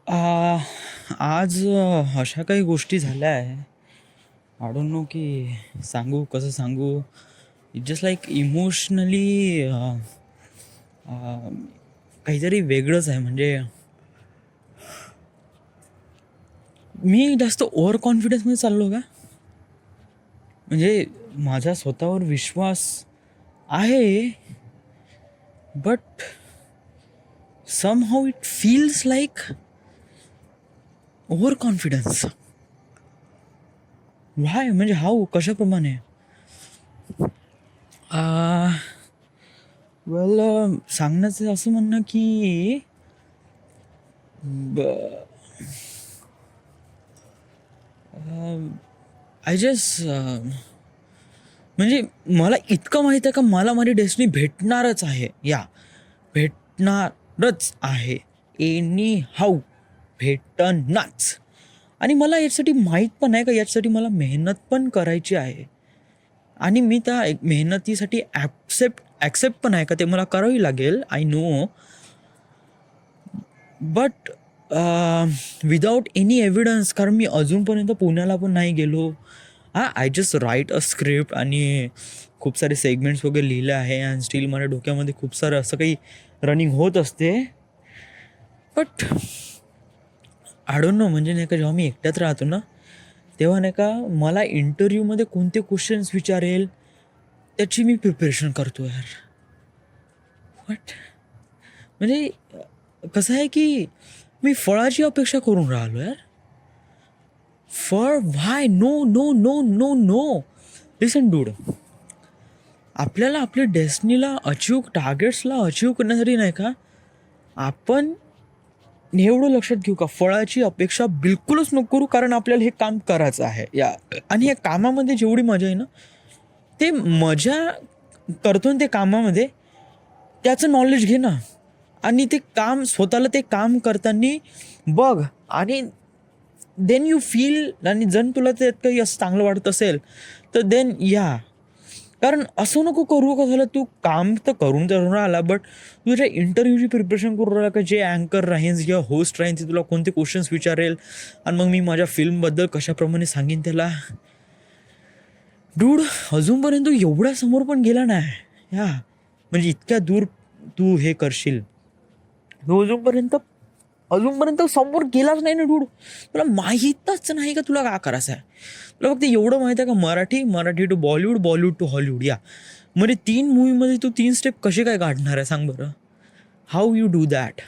आ, आज अशा काही गोष्टी झाल्या आहे. आय डोंट नो की सांगू कसं सांगू. इट जस्ट लाईक इमोशनली काहीतरी वेगळंच आहे. म्हणजे मी जास्त ओव्हर कॉन्फिडन्समध्ये चाललो का. म्हणजे माझा स्वतःवर विश्वास आहे, but somehow it feels like overconfidence. Why म्हणजे हाऊ कशाप्रमाणे. वेल, सांगण्याचं असं म्हणणं की आय जस्ट म्हणजे मला इतकं माहीत आहे का मला माझी डेस्टिनी भेटणारच आहे. भेटणारच आहे. एनी हाऊ भेटणारच. आणि मला याच्यासाठी माहीत पण आहे का याच्यासाठी मला मेहनत पण करायची आहे. आणि मी त्या मेहनतीसाठी ॲक्सेप्ट पण आहे का ते मला करावी लागेल. I know. But without any evidence. कारण मी अजूनपर्यंत पुण्याला पण नाही गेलो. I just right a script आणि खूप सारे सेगमेंट्स वगैरे लिहिले आहे. आणि स्टील माझ्या डोक्यामध्ये खूप सारं असं काही रनिंग होत असते. But I don't know. म्हणजे नाही का जेव्हा मी एकट्यात राहतो ना तेव्हा नाही का मला इंटरव्ह्यूमध्ये कोणते क्वेश्चन्स विचारेल त्याची मी प्रिपरेशन करतो यार. वॉट. म्हणजे कसं आहे की मी फळाची अपेक्षा करून राहिलो यार. फळ why. No no no no no. Listen dude, आपल्याला आपल्या डेस्टिनीला टार्गेट्सला अचीव करण्यासाठी नाही का आपण एवढं लक्षात घेऊ का फळाची अपेक्षा बिलकुलच नको करू. कारण आपल्याला हे काम करायचं आहे आणि या कामामध्ये जेवढी मजा आहे ना ते मजा करतो ते कामामध्ये त्याचं नॉलेज घे ना. आणि ते काम स्वतःला ते काम करताना बघ. आणि देन यू फील. आणि जर तुला त्यात काही असं चांगलं वाटत असेल तर देन या. कारण असं नको करू का झालं तू काम तर करून राहिला बट तुझ्या इंटरव्ह्यूची प्रिपरेशन करून राहिला का जे अँकर राहीन किंवा होस्ट राहीन ते तुला कोणते क्वेश्चन्स विचारेल आणि मग मी माझ्या फिल्मबद्दल कशाप्रमाणे सांगेन त्याला. डूड, अजूनपर्यंत एवढ्या समोर पण गेला नाही या. म्हणजे इतक्या दूर तू हे करशील. तू अजूनपर्यंत समोर गेलाच नाही ना डूड. तुला माहीतच नाही का तुला का करायचं आहे. तुला फक्त एवढं माहीत आहे का Marathi to Bollywood, Bollywood to Hollywood या. म्हणजे 3 मूवीमध्ये तू 3 स्टेप कसे काय काढणार आहे सांग बरं. How you do that.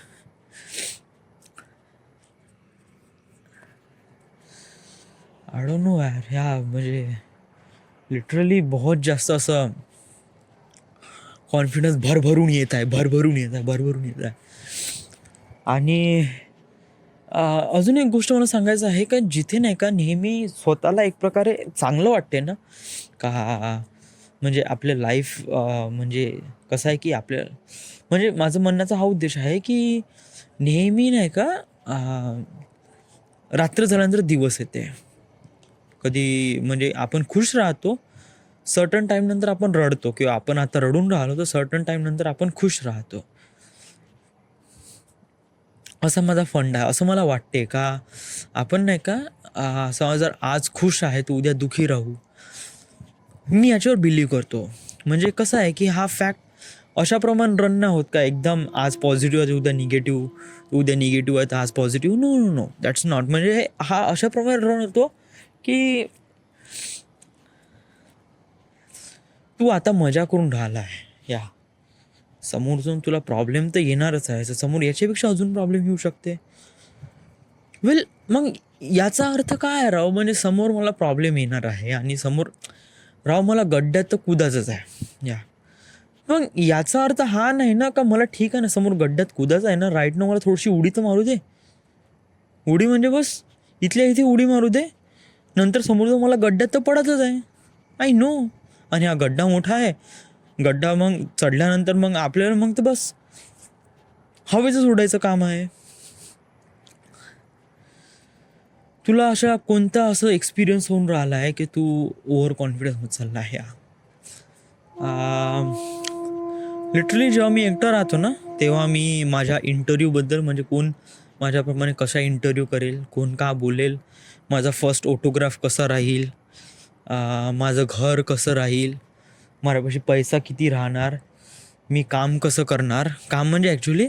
I don't know यार. ह्या म्हणजे लिटरली बहुत जास्त असं कॉन्फिडन्स भरभरून येत आहे. आणि अजून एक गोष्ट मला सांगायचं आहे का जिथे नाही का नेहमी स्वतःला एक प्रकारे चांगलं वाटते ना का. म्हणजे आपलं लाईफ म्हणजे कसं आहे की आपल्या म्हणजे माझं म्हणण्याचा हा उद्देश आहे की नेहमी नाही का रात्र झाल्यानंतर दिवस येते. कधी म्हणजे आपण खुश राहतो सर्टन टाईम नंतर आपण रडतो किंवा आपण आता रडून राहिलो तर सर्टन टाईम नंतर आपण खुश राहतो. असा माझा फंड आहे. असं मला वाटते का आपण नाही का समजा जर आज खुश आहे तर उद्या दुःखी राहू. मी याच्यावर बिलीव्ह करतो. म्हणजे कसं आहे की हा फॅक्ट अशाप्रमाणे रन नाही होत का एकदम आज पॉझिटिव्ह आहे उद्या निगेटिव्ह आहे तर आज positive. No no no that's not. म्हणजे हा अशाप्रमाणे रन होतो की तू आता मजा करून राहिला आहे या. समोर जाऊन तुला प्रॉब्लेम तर येणारच आहे. समोर याच्यापेक्षा अजून प्रॉब्लेम येऊ शकते. वेल मग याचा अर्थ काय राव. म्हणजे समोर मला प्रॉब्लेम येणार आहे आणि समोर राव मला गड्ड्यात तर कुदायचंच आहे या. मग याचा अर्थ हा नाही ना का मला ठीक आहे ना समोर गड्ड्यात कुदायचं आहे ना राईट ना मला थोडीशी उडी तर मारू दे. उडी म्हणजे बस इथल्या इथे उडी मारू दे. नंतर समोर जाऊन मला गड्ड्यात तर पडायचंच आहे. I know. आणि हा गड्डा मोठा आहे. गड्डा मग चढल्यानंतर मग आपल्याला मग तर बस हवेचं सोडायचं काम आहे. तुला अशा कोणता असं एक्सपिरियन्स होऊन राहिला आहे की तू ओव्हर कॉन्फिडन्स होत चालला आहे. लिटरली जेव्हा मी एकटा राहतो ना तेव्हा मी माझ्या इंटरव्ह्यूबद्दल म्हणजे कोण माझ्याप्रमाणे कसा इंटरव्ह्यू करेल, कोण का बोलेल, माझा फर्स्ट ऑटोग्राफ कसा राहील, माझं घर कसं राहील, माझ्यापाशी पैसा किती राहणार, मी काम कसं करणार, काम म्हणजे ॲक्च्युली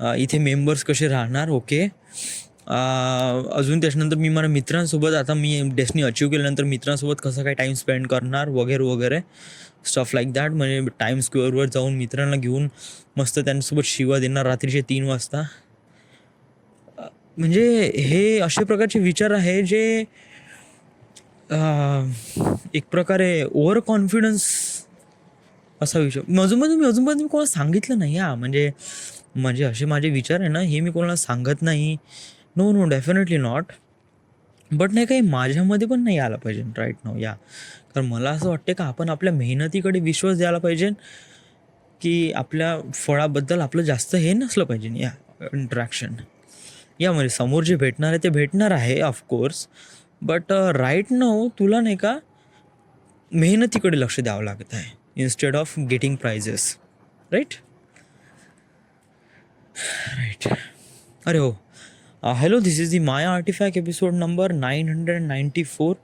इथे मेंबर्स कसे राहणार. ओके. अजून त्याच्यानंतर मी माझ्या मित्रांसोबत, आता मी डेस्टिनी अचीव केल्यानंतर मित्रांसोबत कसं काय टाईम स्पेंड करणार वगैरे वगैरे स्टफ लाईक दॅट. म्हणजे टाईम स्क्वेअरवर जाऊन मित्रांना घेऊन मस्त त्यांच्यासोबत शिवा देणार रात्रीचे 3 वाजता. म्हणजे हे असे प्रकारचे विचार आहे जे एक प्रकारे ओव्हर कॉन्फिडन्स असा विचार मी अजूनपर्यंत कोणाला सांगितलं नाही. म्हणजे म्हणजे असे माझे विचार आहे ना, हे मी कोणाला सांगत नाही. No no, definitely not. But नाही काही माझ्यामध्ये पण नाही आला पाहिजे राईट नाव. कारण मला असं वाटते का आपण आपल्या मेहनतीकडे विश्वास द्यायला पाहिजे, की आपल्या फळाबद्दल आपलं जास्त हे नसलं पाहिजे इंट्रॅक्शन. म्हणजे समोर जे भेटणार आहे ते भेटणार आहे ऑफकोर्स, बट राईट नाव तुला नाही का मेहनतीकडे लक्ष द्यावं लागत आहे instead of getting prizes. Right. अरे हो. Hello, this is the Maya artifact episode number 994.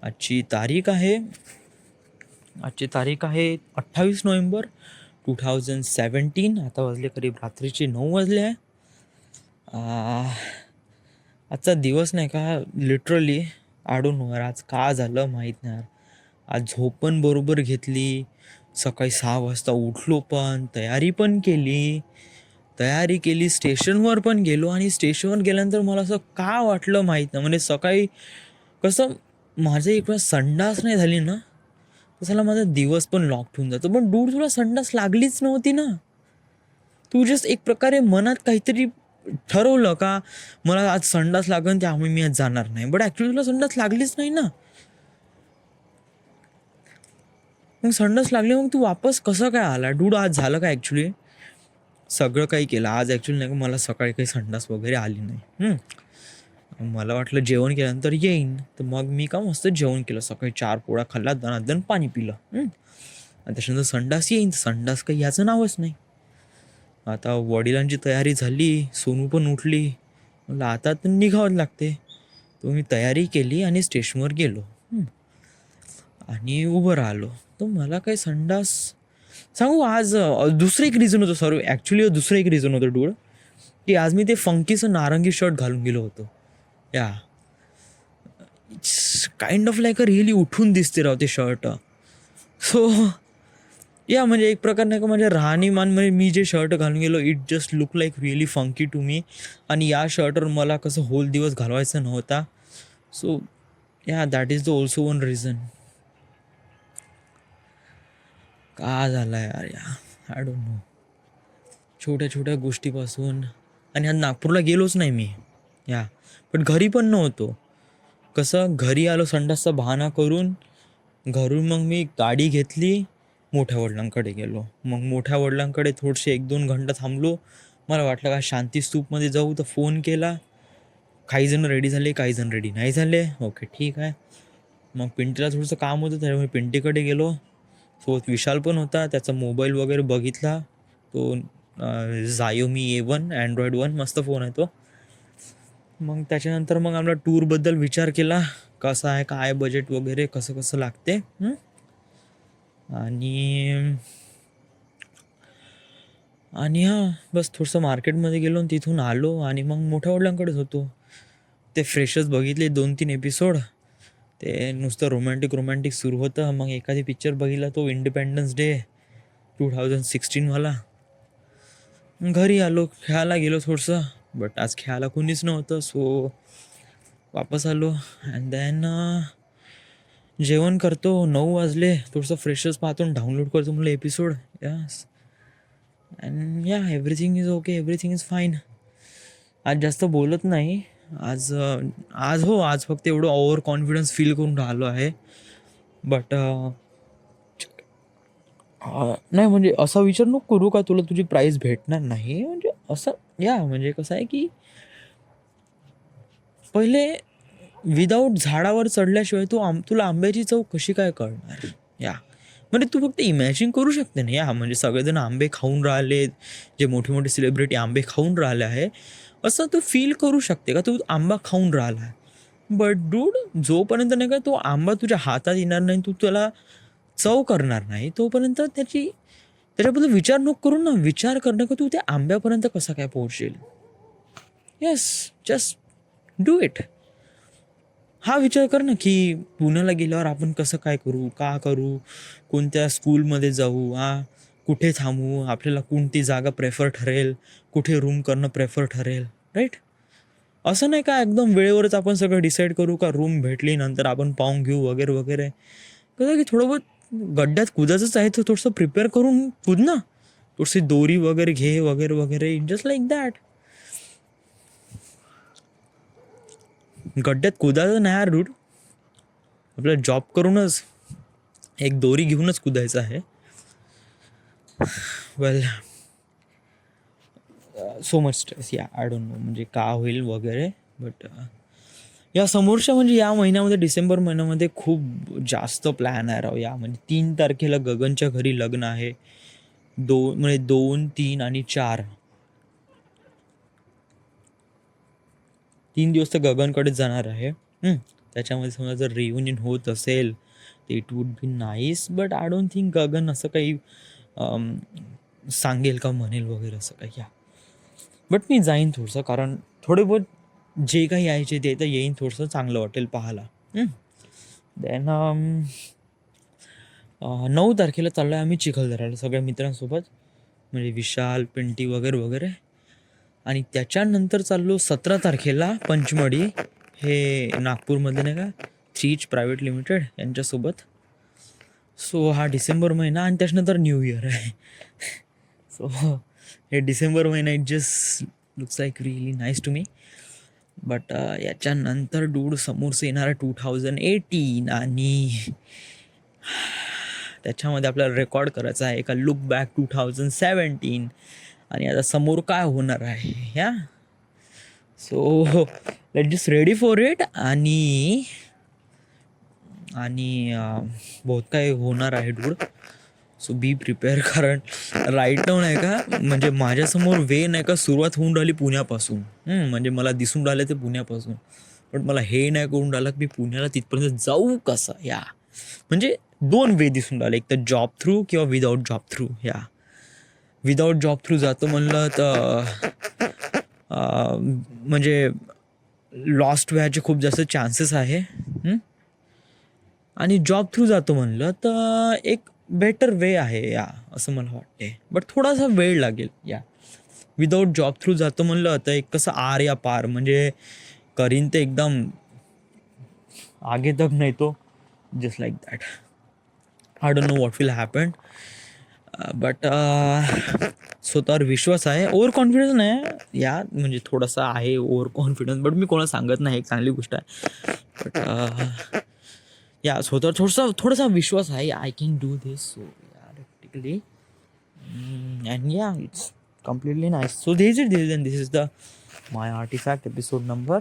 आजची तारीख आहे 28 नोव्हेंबर 2017. आता वाजले करीब रात्रीचे 9 वाजले आहे. आजचा दिवस नाही का लिटरली आय डोंट नो यार, आज का झालं माहीत नाही यार. आज झोप पण बरोबर घेतली, सकाळी 6 वाजता उठलो, पण तयारी केली, स्टेशनवर पण गेलो. आणि स्टेशनवर गेल्यानंतर मला असं का वाटलं माहीत नाही. म्हणजे सकाळी कसं माझं एक वेळा संडास नाही झाली ना, तसाला माझा दिवस पण लॉक होऊन जातो. पण डूड, तुला संडास लागलीच नव्हती ना. तू जस्ट एक प्रकारे मनात काहीतरी ठरवलं का मला आज संडास लागन, त्यामुळे मी आज जाणार नाही. बट ॲक्च्युली तुला संडास लागलीच नाही ना. मग संडास लागले, मग तू वापस कसं काय आला डूड? आज झालं का ॲक्च्युली सगळं काही केलं आज ॲक्च्युली नाही का. मला सकाळी काही संडास वगैरे आली नाही. मला वाटलं जेवण केल्यानंतर येईन, तर मग मी का मस्त जेवण केलं. सकाळी 4 पोळ्या खाल्ला, दणादण पाणी पिलं. आणि त्याच्यानंतर संडास येईन, संडास काही याचं नावच नाही. आता वडिलांची तयारी झाली, सोनू पण उठली, म्हणलं आता तर निघावं लागते. तो मी तयारी केली आणि स्टेशनवर गेलो आणि उभं राहिलो. तर मला काही संडास सांगू, आज दुसरं एक रिझन होतं. सॉरी, ॲक्च्युली दुसरं एक रिझन होतं डूड, की आज मी ते फंकीचं नारंगी शर्ट घालून गेलो होतो. It's kind of like a really उठून दिसते राव ते शर्ट. सो म्हणजे एक प्रकार नाही का म्हणजे राहणीमान, म्हणजे मी जे शर्ट घालून गेलो, it just look like really funky to me. आणि या शर्टवर मला कसं होल दिवस घालवायचा नव्हता. So that is the also one reason. का झाला यार आय डोंट नो. छोट्या छोट्या गोष्टीपासून. आणि आज नागपूरला गेलोच नाही मी. पण घरी पण नव्हतो. कसं घरी आलो संडासचा बहाणा करून, घरून मग मी गाडी घेतली, मोठ्या वडिलांकडे गेलो. मग मोठ्या वडिलांकडे थोडेसे 1-2 घंटा थांबलो. मला वाटलं का शांती स्तूपमध्ये जाऊ, तर फोन केला. काही जण रेडी झाले, काही जण रेडी नाही झाले. ओके, ठीक आहे. मग पिंटीला थोडंसं काम होतं, त्यामुळे पिंटीकडे गेलो. सोबत विशाल पण होता. त्याचा मोबाईल वगैरे बघितला. तो Xiaomi A1 Android 1 मस्त फोन आहे तो. मग त्याच्यानंतर मग आम्हाला टूरबद्दल विचार केला, कसं आहे, काय बजेट वगैरे कसं कसं लागते. आणि बस थोडंसं मार्केटमध्ये गेलो आणि तिथून आलो. आणि मग मोठ्या वडिलांकडेच होतो. ते फ्रेशर्स बघितले 2-3 एपिसोड. ते नुसतं रोमॅन्टिक सुरू होतं. मग एखादी पिक्चर बघितला, तो इंडिपेंडन्स डे 2016 वाला. घरी आलो, खेळायला गेलो थोडंसं, बट आज खेळायला कोणीच नव्हतं. सो वापस आलो. अँड देन जेवण करतो. 9 वाजले. थोडंसं फ्रेशर्स पाहतो, डाउनलोड करतो म्हणलं episode. And everything is okay, everything is fine. आज जास्त बोलत नाही. आज फक्त एवढं ओव्हर कॉन्फिडन्स फील करून राहिलो आहे. बट नाही म्हणजे असा विचार नको करू का तुला तुझी प्राईज भेटणार नाही. म्हणजे असं म्हणजे कसं आहे की पहिले विदाऊट झाडावर चढल्याशिवाय तुला आंब्याची चव कशी काय कळणार. म्हणजे तू फक्त इमॅजिन करू शकते ना या, म्हणजे सगळेजण आंबे खाऊन राहिलेत, जे मोठे मोठे सेलिब्रिटी आंबे खाऊन राहिले आहे, असं तू फील करू शकते का तू आंबा खाऊन राहिला आहे. बट डूड, जोपर्यंत नाही का तो आंबा तुझ्या हातात येणार नाही, तू त्याला चव करणार नाही, तोपर्यंत त्याच्याबद्दल विचार नको करून ना, विचार करणं का तू त्या आंब्यापर्यंत कसा काय पोहोचशील. Yes, just do it. हा विचार कर ना की पुण्याला गेल्यावर आपण कसं काय करू, का करू, कोणत्या स्कूलमध्ये जाऊ, कुठे थांबू, आपल्याला कोणती जागा प्रेफर ठरेल, कुठे रूम करणं प्रेफर ठरेल, राईट. असं नाही का एकदम वेळेवरच आपण सगळं डिसाईड करू का रूम भेटली नंतर आपण पाहून घेऊ वगैरे वगैरे. कसं की थोडं बहुत गड्ड्यात कुदायचंच आहे तर थोडंसं प्रिपेअर करून कूद ना, थोडीशी दोरी वगैरे घे वगैरे वगैरे, जस्ट लाईक दॅट. गड्ड्यात कुदायचं नाही यार रूट, आपल्याला जॉब करूनच एक दोरी घेऊनच कुदायचं आहे. वेल, सो मच स्ट्रेस या, आय डोंट नो म्हणजे का होईल वगैरे. बट या समोरच्या म्हणजे या महिन्यामध्ये डिसेंबर महिन्यामध्ये खूप जास्त प्लॅन आहे राव. या म्हणजे 3 तारखेला गगनच्या घरी लग्न आहे, म्हणजे 2, 3 आणि 4 3 दिवस तर गगनकडेच जाणार आहे. त्याच्यामध्ये समजा जर रियुनियन होत असेल तर it would be nice, but I don't think Gagan असं काही सांगेल का म्हणेल वगैरे असं काही. या बट मी जाईन थोडंसं, कारण थोडे बहुत जे काही यायचे ते तर येईन, थोडंसं चांगलं वाटेल पाहायला. देन 9 तारखेला चाललो आहे आम्ही चिखलदऱ्याला सगळ्या मित्रांसोबत, म्हणजे विशाल, पिंटी वगैरे वगैरे. आणि त्याच्यानंतर चाललो 17 तारखेला पंचमढी, हे नागपूरमध्ये नाही का 3H प्रायव्हेट लिमिटेड यांच्यासोबत. सो हा डिसेंबर महिना आणि त्याच्यानंतर न्यू इयर आहे. सो हे डिसेंबर महिना it just looks like really nice to me. But याच्यानंतर डूड समोरचं येणार आहे 2018 आणि त्याच्यामध्ये आपल्याला रेकॉर्ड करायचा आहे का लुक बॅक 2017 आणि आता समोर काय होणार आहे. या so let just ready for it. आणि बहुत काय होणार आहे डूड, सो बी प्रिपेअर. कारण राईट नाव नाही का म्हणजे माझ्यासमोर वे नाही का सुरुवात होऊन राहिली पुण्यापासून, म्हणजे मला दिसून राहिलं ते पुण्यापासून, पण मला हे नाही करून राहिलं की मी पुण्याला तिथपर्यंत जाऊ कसं. या म्हणजे 2 वे दिसून राहिले, एक तर जॉब थ्रू किंवा विदाऊट जॉब थ्रू. या विदाऊट जॉब थ्रू जातो म्हणलं तर म्हणजे लॉस्ट व्हायचे खूप जास्त चान्सेस आहे. आणि जॉब थ्रू जातो म्हणलं तर एक बेटर वे आहे या, असं मला वाटते. बट थोडासा वेळ लागेल. या विदाऊट जॉब थ्रू जातो म्हणलं तर एक कसं आर या पार, म्हणजे करीन ते एकदम आगे तक नाही तो, just like that. I don't know what will happen, but स्वतःवर विश्वास आहे. ओव्हर कॉन्फिडन्स नाही या, म्हणजे थोडासा आहे ओव्हर कॉन्फिडन्स, बट मी कोणाला सांगत नाही, एक चांगली गोष्ट आहे. बट या स्वतःवर थोडासा विश्वास आहे, I can do this. So या प्रॅक्टिकली अँड या it's completely nice. So this is the my artifact episode number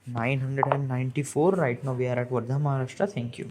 994. Right now we are at Wardha, Maharashtra. Thank you.